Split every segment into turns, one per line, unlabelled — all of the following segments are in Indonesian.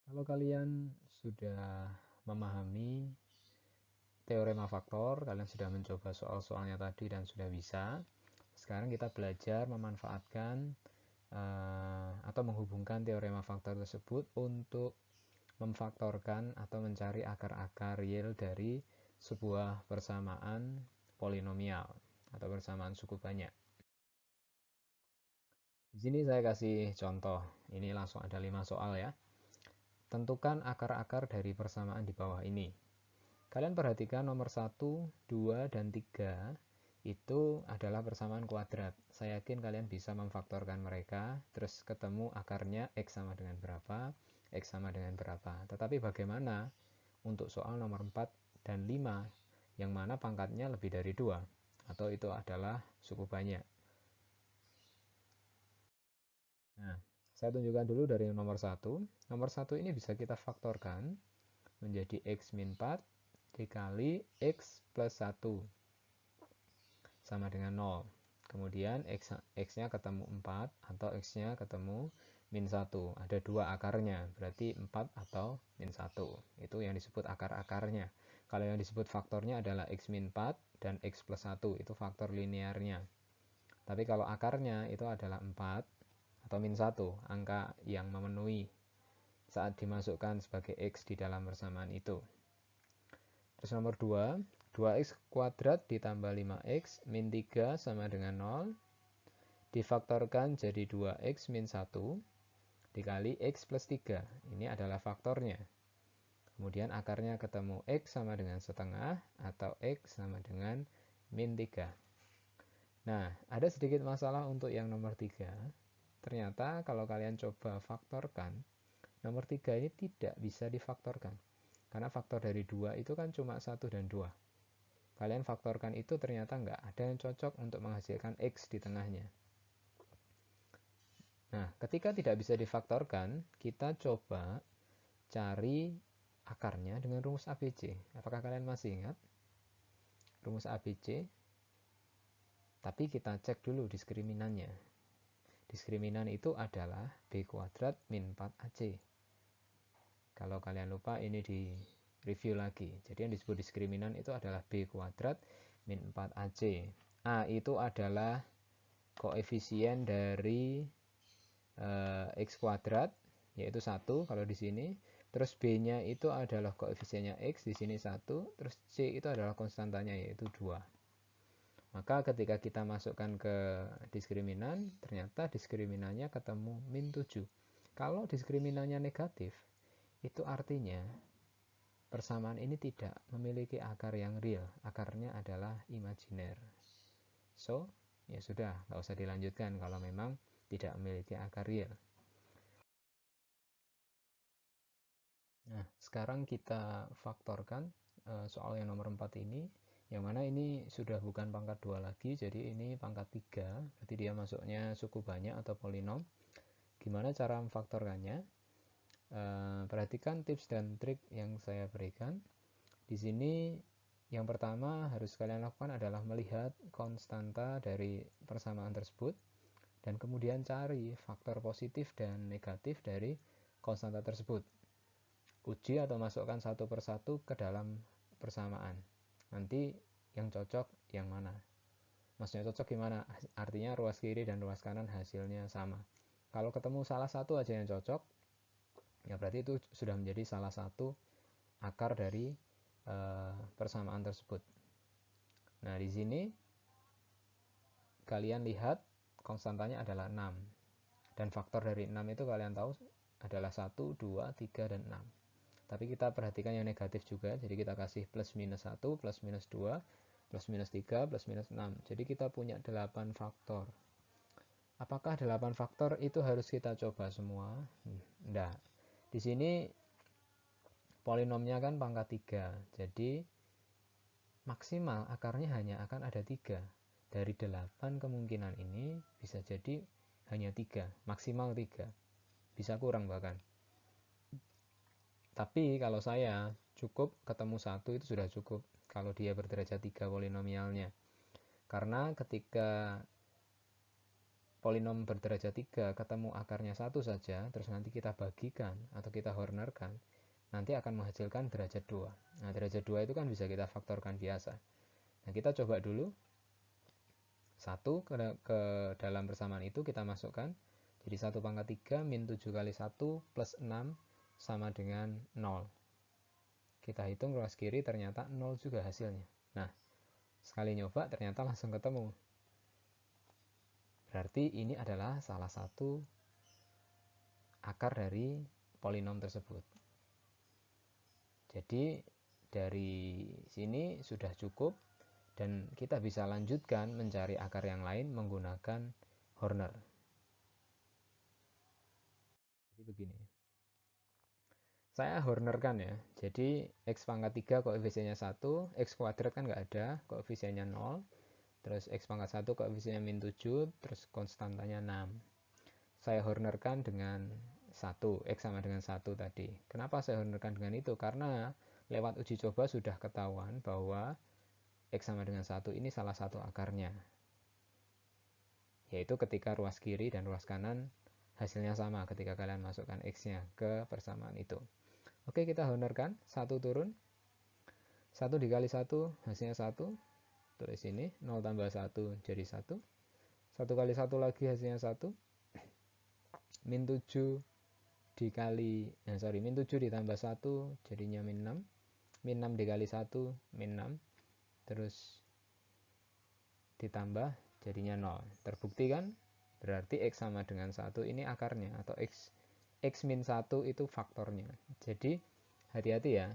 Kalau kalian sudah memahami teorema faktor, kalian sudah mencoba soal-soalnya tadi dan sudah bisa. Sekarang kita belajar memanfaatkan atau menghubungkan teorema faktor tersebut untuk memfaktorkan atau mencari akar-akar real dari sebuah persamaan polinomial atau persamaan suku banyak. Di sini saya kasih contoh. Ini langsung ada 5 soal ya. Tentukan akar-akar dari persamaan di bawah ini. Kalian perhatikan nomor 1, 2, dan 3 itu adalah persamaan kuadrat. Saya yakin kalian bisa memfaktorkan mereka, terus ketemu akarnya X sama dengan berapa, X sama dengan berapa. Tetapi bagaimana untuk soal nomor 4 dan 5, yang mana pangkatnya lebih dari 2, atau itu adalah suku banyak. Nah, saya tunjukkan dulu dari nomor 1. Nomor 1 ini bisa kita faktorkan menjadi X min 4 dikali X plus 1 sama dengan 0. Kemudian X-nya ketemu 4 atau X-nya ketemu min 1. Ada dua akarnya, berarti 4 atau min 1. Itu yang disebut akar-akarnya. Kalau yang disebut faktornya adalah X min 4 dan X plus 1. Itu faktor linearnya. Tapi kalau akarnya itu adalah 4 atau min 1, angka yang memenuhi saat dimasukkan sebagai X di dalam persamaan itu. Terus nomor 2, 2x kuadrat ditambah 5x min 3 sama dengan 0. Difaktorkan jadi 2x min 1 dikali x plus 3. Ini adalah faktornya. Kemudian akarnya ketemu x sama dengan setengah atau x sama dengan min 3. Nah, ada sedikit masalah untuk yang nomor 3. Ternyata kalau kalian coba faktorkan, nomor 3 ini tidak bisa difaktorkan. Karena faktor dari 2 itu kan cuma 1 dan 2. Kalian faktorkan itu ternyata nggak ada yang cocok untuk menghasilkan X di tengahnya. Nah, ketika tidak bisa difaktorkan, kita coba cari akarnya dengan rumus ABC. Apakah kalian masih ingat? Rumus ABC. Tapi kita cek dulu diskriminannya. Diskriminan itu adalah B kuadrat min 4AC. Kalau kalian lupa, ini di review lagi. Jadi yang disebut diskriminan itu adalah B kuadrat min 4AC. A itu adalah koefisien dari X kuadrat, yaitu 1 kalau di sini. Terus B-nya itu adalah koefisiennya X, di sini 1. Terus C itu adalah konstantanya, yaitu 2. Maka ketika kita masukkan ke diskriminan, ternyata diskriminannya ketemu min 7. Kalau diskriminannya negatif, itu artinya persamaan ini tidak memiliki akar yang real. Akarnya adalah imajiner. So, ya sudah, nggak usah dilanjutkan kalau memang tidak memiliki akar real. Nah, sekarang kita faktorkan soal yang nomor 4 ini, yang mana ini sudah bukan pangkat 2 lagi, jadi ini pangkat 3, berarti dia masuknya suku banyak atau polinom. Gimana cara memfaktorkannya? Perhatikan tips dan trik yang saya berikan. Di sini yang pertama harus kalian lakukan adalah melihat konstanta dari persamaan tersebut dan kemudian cari faktor positif dan negatif dari konstanta tersebut. Uji atau masukkan satu persatu ke dalam persamaan. Nanti yang cocok yang mana? Maksudnya cocok gimana? Artinya ruas kiri dan ruas kanan hasilnya sama. Kalau ketemu salah satu aja yang cocok, ya berarti itu sudah menjadi salah satu akar dari persamaan tersebut. Nah, di sini kalian lihat konstantanya adalah 6. Dan faktor dari 6 itu kalian tahu adalah 1, 2, 3, dan 6. Tapi kita perhatikan yang negatif juga, jadi kita kasih plus minus 1, plus minus 2, plus minus 3, plus minus 6. Jadi kita punya 8 faktor. Apakah 8 faktor itu harus kita coba semua? Enggak. Di sini polinomnya kan pangkat 3, jadi maksimal akarnya hanya akan ada 3. Dari 8 kemungkinan ini bisa jadi hanya 3, maksimal 3. Bisa kurang bahkan. Tapi kalau saya cukup ketemu 1 itu sudah cukup kalau dia berderajat 3 polinomialnya. Karena ketika polinom berderajat 3 ketemu akarnya 1 saja, terus nanti kita bagikan atau kita hornerkan, nanti akan menghasilkan derajat 2. Nah, derajat 2 itu kan bisa kita faktorkan biasa. Nah, kita coba dulu 1 ke dalam persamaan itu kita masukkan. Jadi 1 pangkat 3 min 7 kali 1 plus 6 sama dengan 0. Kita hitung ruas kiri ternyata 0 juga hasilnya. Nah, sekali nyoba ternyata langsung ketemu. Berarti ini adalah salah satu akar dari polinom tersebut. Jadi dari sini sudah cukup dan kita bisa lanjutkan mencari akar yang lain menggunakan Horner. Jadi begini. Saya hornerkan ya. Jadi x pangkat 3 koefisiennya 1, x kuadrat kan nggak ada, koefisiennya 0. Terus x pangkat 1 koefisiennya min 7, terus konstantanya 6. Saya hornerkan dengan 1, x sama dengan 1 tadi. Kenapa saya hornerkan dengan itu? Karena lewat uji coba sudah ketahuan bahwa x sama dengan 1 ini salah satu akarnya. Yaitu ketika ruas kiri dan ruas kanan hasilnya sama ketika kalian masukkan x-nya ke persamaan itu. Oke, kita hornerkan. 1 turun. 1 dikali 1 hasilnya 1. Tulis ini 0 tambah 1 jadi 1. 1 kali 1 lagi hasilnya 1. Min 7 min 7 ditambah 1 jadinya min 6. Min 6 dikali 1 min 6. Terus ditambah jadinya 0. Terbukti kan? Berarti x sama dengan 1 ini akarnya atau x min 1 itu faktornya. Jadi hati-hati ya.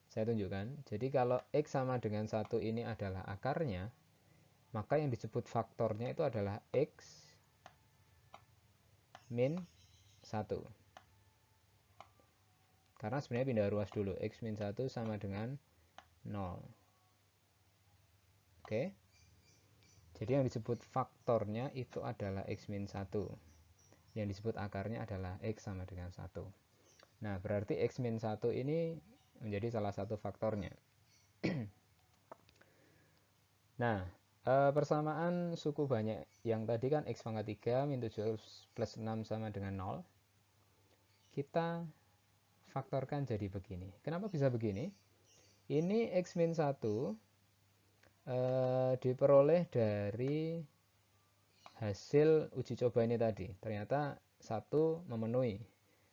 Saya tunjukkan. Jadi kalau x sama dengan 1 ini adalah akarnya, maka yang disebut faktornya itu adalah x min 1. Karena sebenarnya pindah ruas dulu. X min 1 sama dengan 0. Oke. Jadi yang disebut faktornya itu adalah x min 1. Yang disebut akarnya adalah x sama dengan 1. Nah, berarti x min 1 ini menjadi salah satu faktornya. Nah, persamaan suku banyak yang tadi kan x pangkat 3 min 7 plus 6 sama dengan 0. Kita faktorkan jadi begini. Kenapa bisa begini? Ini x min 1 diperoleh dari hasil uji coba ini tadi. Ternyata 1 memenuhi.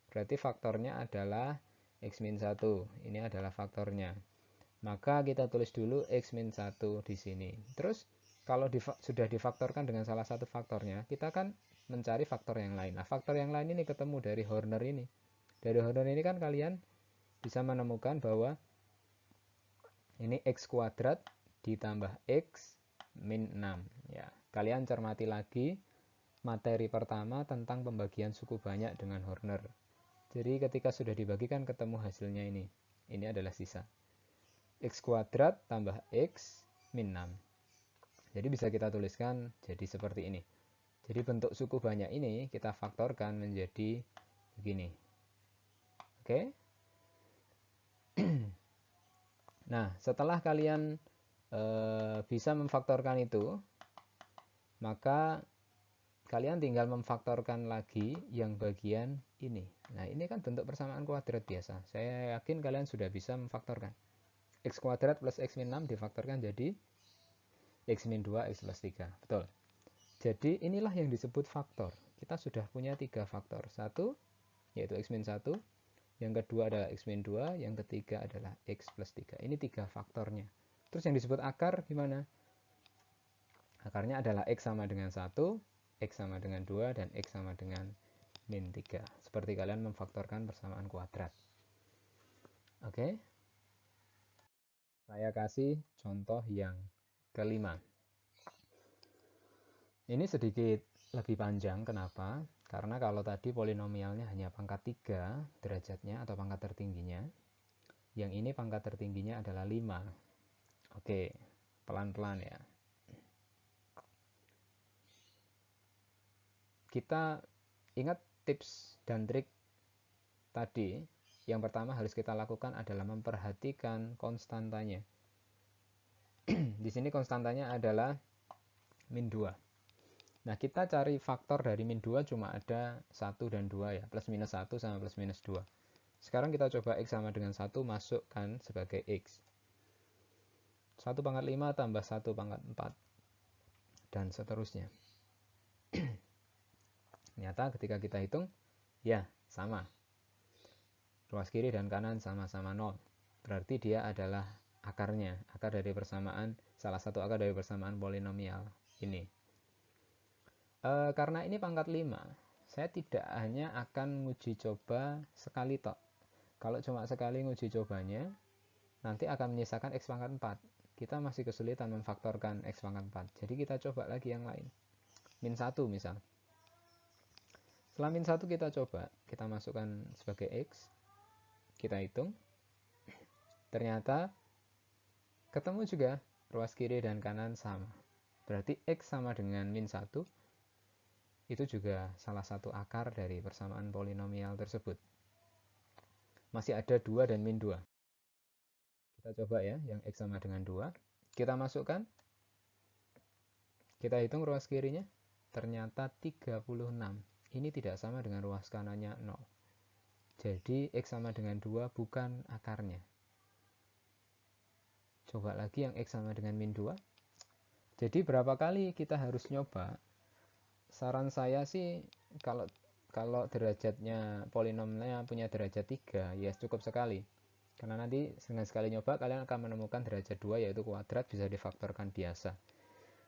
Berarti faktornya adalah x min 1. Ini adalah faktornya. Maka kita tulis dulu x min 1 di sini. Terus kalau sudah difaktorkan dengan salah satu faktornya, kita kan mencari faktor yang lain. Nah, faktor yang lain ini ketemu dari Horner ini. Dari Horner ini kan kalian bisa menemukan bahwa ini x kuadrat ditambah x min 6. Ya, kalian cermati lagi materi pertama tentang pembagian suku banyak dengan Horner. Jadi ketika sudah dibagikan ketemu hasilnya ini. Ini adalah sisa. X kuadrat tambah x min 6. Jadi bisa kita tuliskan jadi seperti ini. Jadi bentuk suku banyak ini kita faktorkan menjadi begini. Oke. Nah, setelah kalian bisa memfaktorkan itu, maka kalian tinggal memfaktorkan lagi yang bagian ini. Nah, ini kan bentuk persamaan kuadrat biasa. Saya yakin kalian sudah bisa memfaktorkan. X kuadrat plus x min 6 difaktorkan jadi x min 2 x plus 3. Betul. Jadi inilah yang disebut faktor. Kita sudah punya 3 faktor. Satu, yaitu x min 1. Yang kedua adalah x min 2. Yang ketiga adalah x plus 3. Ini 3 faktornya. Terus yang disebut akar gimana? Akarnya adalah x sama dengan 1, x sama dengan 2, dan x sama dengan min 3. Seperti kalian memfaktorkan persamaan kuadrat. Oke. Saya kasih contoh yang kelima. Ini sedikit lebih panjang. Kenapa? Karena kalau tadi polinomialnya hanya pangkat 3 derajatnya atau pangkat tertingginya. Yang ini pangkat tertingginya adalah 5. Oke, pelan-pelan ya. Kita ingat tips dan trik tadi. Yang pertama harus kita lakukan adalah memperhatikan konstantanya. Di sini konstantanya adalah min 2. Nah, kita cari faktor dari min 2 cuma ada 1 dan 2 ya, plus minus 1 sama plus minus 2. Sekarang kita coba X sama dengan 1 masukkan sebagai X. 1 pangkat 5 tambah 1 pangkat 4. Dan seterusnya. Ternyata ketika kita hitung, ya sama. Ruas kiri dan kanan sama-sama 0. Berarti dia adalah akarnya, akar dari persamaan, salah satu akar dari persamaan polinomial ini. Karena ini pangkat 5, saya tidak hanya akan nguji coba sekali tok. Kalau cuma sekali nguji cobanya, nanti akan menyisakan X pangkat 4. Kita masih kesulitan memfaktorkan X pangkat 4. Jadi kita coba lagi yang lain. Min 1 misal. Setelah min 1 kita coba, kita masukkan sebagai X. Kita hitung. Ternyata ketemu juga ruas kiri dan kanan sama. Berarti X sama dengan min 1. Itu juga salah satu akar dari persamaan polinomial tersebut. Masih ada 2 dan min 2. Kita coba ya, yang X sama dengan 2. Kita masukkan. Kita hitung ruas kirinya. Ternyata 36. Ini tidak sama dengan ruas kanannya 0. Jadi X sama dengan 2 bukan akarnya. Coba lagi yang X sama dengan min 2. Jadi berapa kali kita harus nyoba? Saran saya sih kalau derajatnya polinomnya punya derajat 3, ya cukup sekali. Karena nanti dengan sekali nyoba kalian akan menemukan derajat 2 yaitu kuadrat, bisa difaktorkan biasa.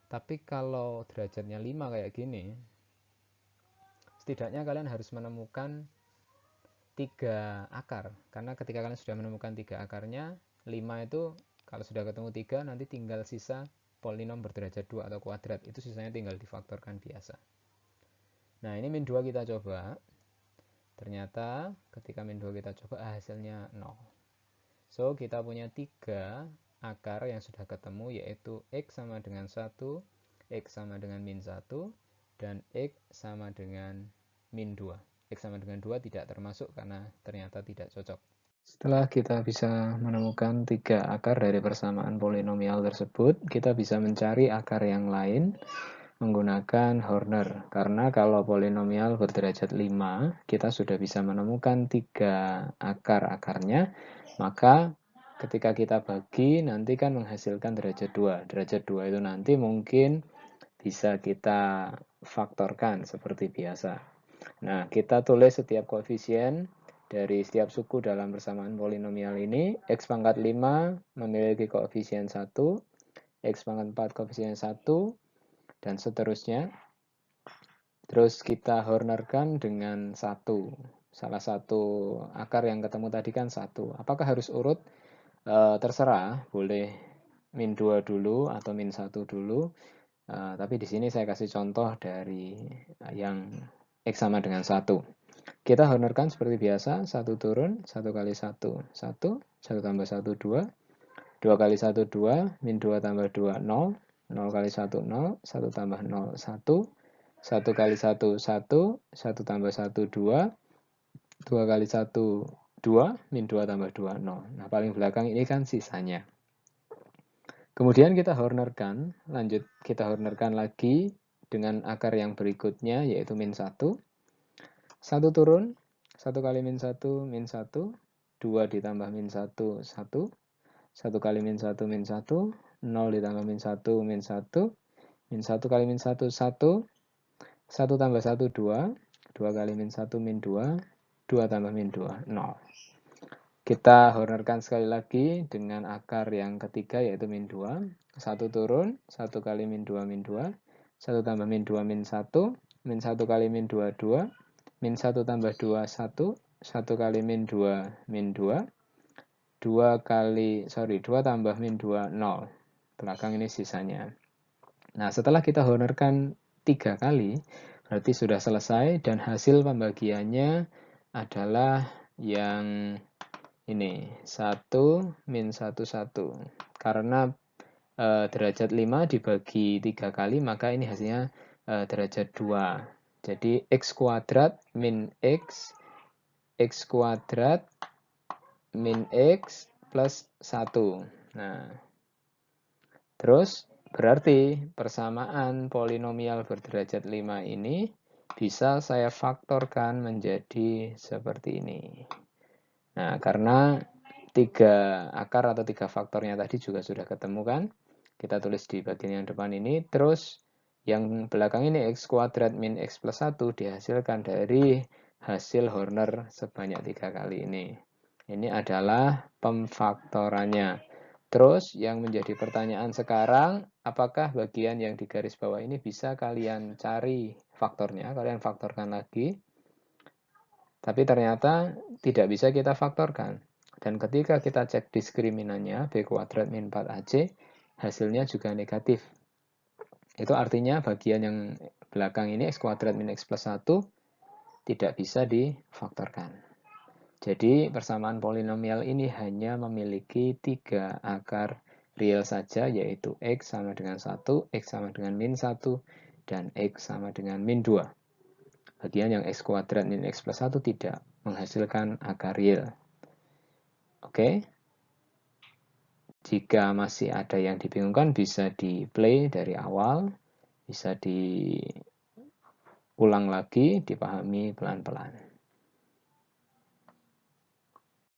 Tapi kalau derajatnya 5 kayak gini, setidaknya kalian harus menemukan 3 akar. Karena ketika kalian sudah menemukan 3 akarnya, 5 itu kalau sudah ketemu 3 nanti tinggal sisa polinom berderajat 2 atau kuadrat. Itu sisanya tinggal difaktorkan biasa. Nah, ini min 2 kita coba. Ternyata ketika min 2 kita coba hasilnya 0. So, kita punya 3 akar yang sudah ketemu, yaitu X sama dengan 1, X sama dengan min 1, dan X sama dengan min 2. X sama dengan 2 tidak termasuk karena ternyata tidak cocok. Setelah kita bisa menemukan 3 akar dari persamaan polinomial tersebut, kita bisa mencari akar yang lain menggunakan Horner. Karena kalau polinomial berderajat 5, kita sudah bisa menemukan 3 akar-akarnya, maka ketika kita bagi nanti kan menghasilkan derajat 2. Derajat 2 itu nanti mungkin bisa kita faktorkan seperti biasa. Nah, kita tulis setiap koefisien dari setiap suku dalam persamaan polinomial ini. X pangkat 5 memiliki koefisien 1, X pangkat 4 koefisien 1, dan seterusnya. Terus kita Hornerkan dengan 1. Salah satu akar yang ketemu tadi kan 1. Apakah harus urut? Terserah, boleh min 2 dulu atau min 1 dulu. Tapi di sini saya kasih contoh dari yang X sama dengan 1. Kita Hornerkan seperti biasa, 1 turun, 1 kali 1, 1, 1 tambah 1, 2, 2 kali 1, 2, min 2 tambah 2, 0, 0 kali 1, 0, 1 tambah 0, 1, 1 kali 1, 1, 1 tambah 1, 2, 2 kali 1, 2, min 2 tambah 2, 0. Nah, paling belakang ini kan sisanya. Kemudian kita Hornerkan, lanjut kita Hornerkan lagi dengan akar yang berikutnya, yaitu min 1. 1 turun, 1 kali min 1, min 1, 2 ditambah min 1, 1, 1 kali min 1, min 1, 0 ditambah min 1, min 1, min 1 kali min 1, 1, 1 tambah 1, 2, 2 kali min 1, min 2, 2 tambah min 2, 0. Kita Hornerkan sekali lagi dengan akar yang ketiga, yaitu min 2. 1 turun, 1 kali min 2, min 2, 1 tambah min 2, min 1, min 1 kali min 2, 2, min 1 tambah 2, 1, 1 kali min 2, min 2, 2 tambah min 2, 0. Belakang ini sisanya. Nah, setelah kita Hornerkan 3 kali, berarti sudah selesai, dan hasil pembagiannya adalah yang ini, 1, min 1, 1. Karena derajat 5 dibagi 3 kali, maka ini hasilnya derajat 2. Jadi X kuadrat min X kuadrat min X plus 1. Nah, terus Berarti persamaan polinomial berderajat 5 ini bisa saya faktorkan menjadi seperti ini. Nah, karena 3 akar atau 3 faktornya tadi juga sudah ketemu kan? Kita tulis di bagian yang depan ini. Terus yang belakang ini x kuadrat min x plus 1 dihasilkan dari hasil Horner sebanyak 3 kali ini. Ini adalah pemfaktorannya. Terus yang menjadi pertanyaan sekarang, apakah bagian yang di garis bawah ini bisa kalian cari faktornya, kalian faktorkan lagi. Tapi ternyata tidak bisa kita faktorkan. Dan ketika kita cek diskriminannya, B kuadrat min 4AC, hasilnya juga negatif. Itu artinya bagian yang belakang ini, X kuadrat min X plus 1, tidak bisa difaktorkan. Jadi persamaan polinomial ini hanya memiliki 3 akar real saja, yaitu X sama dengan 1, X sama dengan min 1, dan X sama dengan min 2. Bagian yang X kuadrat min X plus 1 tidak menghasilkan akar real. Oke. Jika masih ada yang dibingungkan, bisa di play dari awal, bisa diulang lagi, dipahami pelan-pelan.